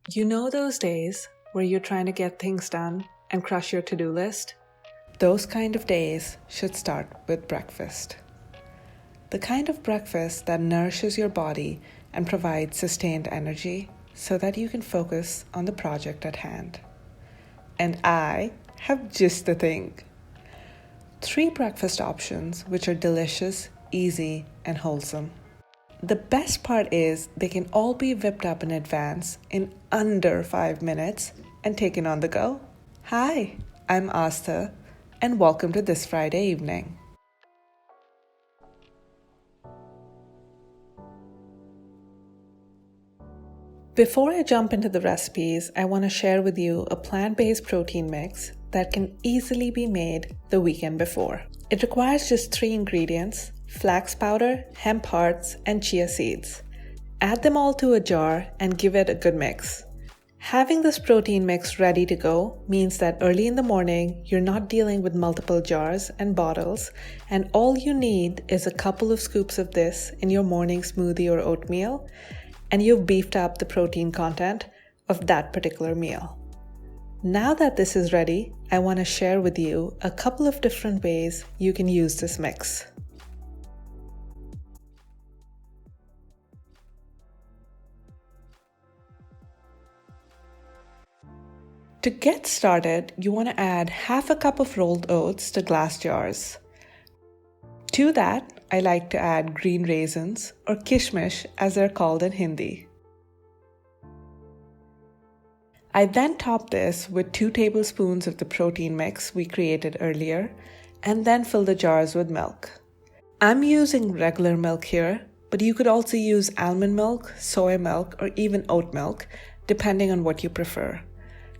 You know those days where you're trying to get things done and crush your to-do list? Those kind of days should start with breakfast. The kind of breakfast that nourishes your body and provides sustained energy so that you can focus on the project at hand. And I have just the thing. 3 breakfast options which are delicious, easy, and wholesome. The best part is they can all be whipped up in advance in under 5 minutes and taken on the go. Hi, I'm Asta, and welcome to this Friday evening. Before I jump into the recipes, I want to share with you a plant-based protein mix that can easily be made the weekend before. It requires just 3 ingredients: flax powder, hemp hearts, and chia seeds. Add them all to a jar and give it a good mix. Having this protein mix ready to go means that early in the morning, you're not dealing with multiple jars and bottles, and all you need is a couple of scoops of this in your morning smoothie or oatmeal, and you've beefed up the protein content of that particular meal. Now that this is ready, I want to share with you a couple of different ways you can use this mix. To get started, you want to add half a cup of rolled oats to glass jars. To that, I like to add green raisins, or kishmish as they're called in Hindi. I then top this with 2 tablespoons of the protein mix we created earlier, and then fill the jars with milk. I'm using regular milk here, but you could also use almond milk, soy milk, or even oat milk, depending on what you prefer.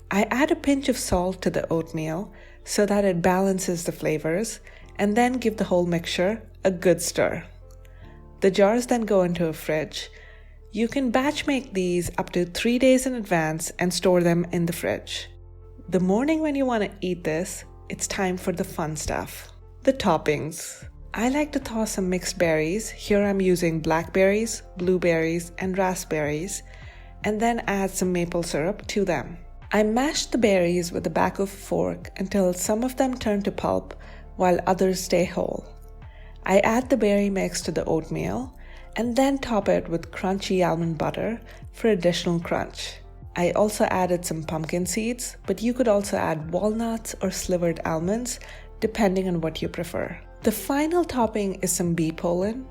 I add a pinch of salt to the oatmeal so that it balances the flavors, and then give the whole mixture a good stir. The jars then go into a fridge. You can batch make these up to 3 days in advance and store them in the fridge. The morning when you want to eat this, it's time for the fun stuff. The toppings. I like to toss some mixed berries. Here I'm using blackberries, blueberries, and raspberries, and then add some maple syrup to them. I mash the berries with the back of a fork until some of them turn to pulp while others stay whole. I add the berry mix to the oatmeal and then top it with crunchy almond butter for additional crunch. I also added some pumpkin seeds, but you could also add walnuts or slivered almonds depending on what you prefer. The final topping is some bee pollen,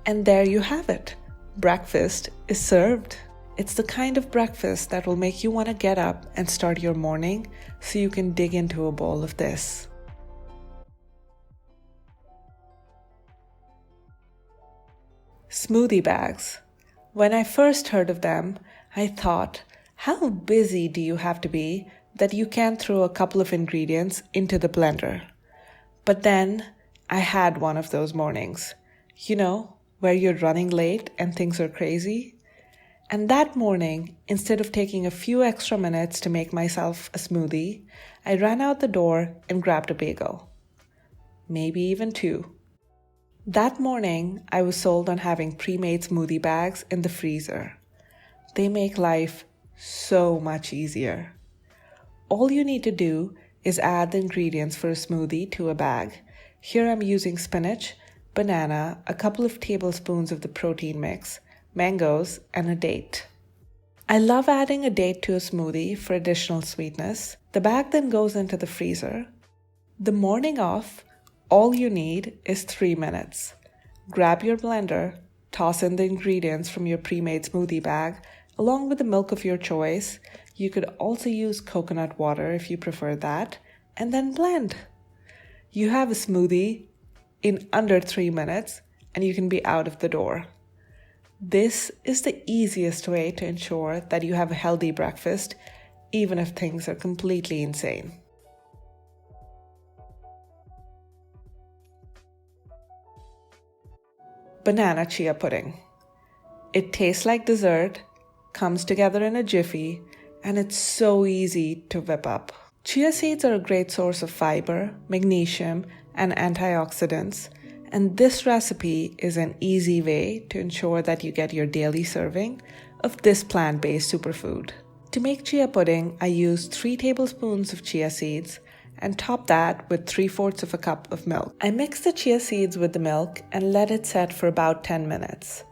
and there you have it. Breakfast is served. It's the kind of breakfast that will make you want to get up and start your morning so you can dig into a bowl of this. Smoothie bags. When I first heard of them, I thought, how busy do you have to be that you can't throw a couple of ingredients into the blender? But then I had one of those mornings, where you're running late and things are crazy. And that morning, instead of taking a few extra minutes to make myself a smoothie, I ran out the door and grabbed a bagel. Maybe even 2. That morning, I was sold on having pre-made smoothie bags in the freezer. They make life so much easier. All you need to do is add the ingredients for a smoothie to a bag. Here I'm using spinach, banana, a couple of tablespoons of the protein mix, mangoes, and a date. I love adding a date to a smoothie for additional sweetness. The bag then goes into the freezer. The morning off, all you need is 3 minutes. Grab your blender, toss in the ingredients from your pre-made smoothie bag, along with the milk of your choice. You could also use coconut water if you prefer that, and then blend. You have a smoothie in under 3 minutes, and you can be out of the door. This is the easiest way to ensure that you have a healthy breakfast, even if things are completely insane. Banana chia pudding. It tastes like dessert, comes together in a jiffy, and it's so easy to whip up. Chia seeds are a great source of fiber, magnesium, and antioxidants, and this recipe is an easy way to ensure that you get your daily serving of this plant-based superfood. To make chia pudding, I used 3 tablespoons of chia seeds and top that with 3/4 of a cup of milk. I mixed the chia seeds with the milk and let it set for about 10 minutes.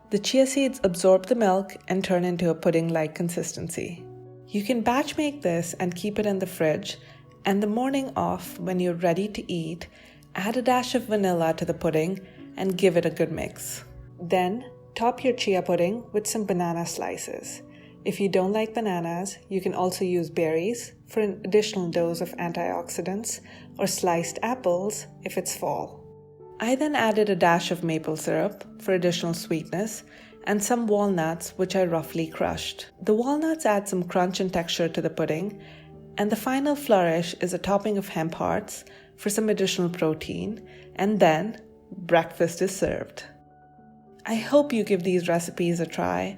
The chia seeds absorb the milk and turn into a pudding-like consistency. You can batch make this and keep it in the fridge, and the morning off, when you're ready to eat, add a dash of vanilla to the pudding and give it a good mix. Then, top your chia pudding with some banana slices. If you don't like bananas, you can also use berries for an additional dose of antioxidants, or sliced apples if it's fall. I then added a dash of maple syrup for additional sweetness and some walnuts, which I roughly crushed. The walnuts add some crunch and texture to the pudding, and the final flourish is a topping of hemp hearts for some additional protein, and then breakfast is served. I hope you give these recipes a try.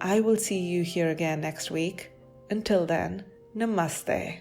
I will see you here again next week. Until then, namaste.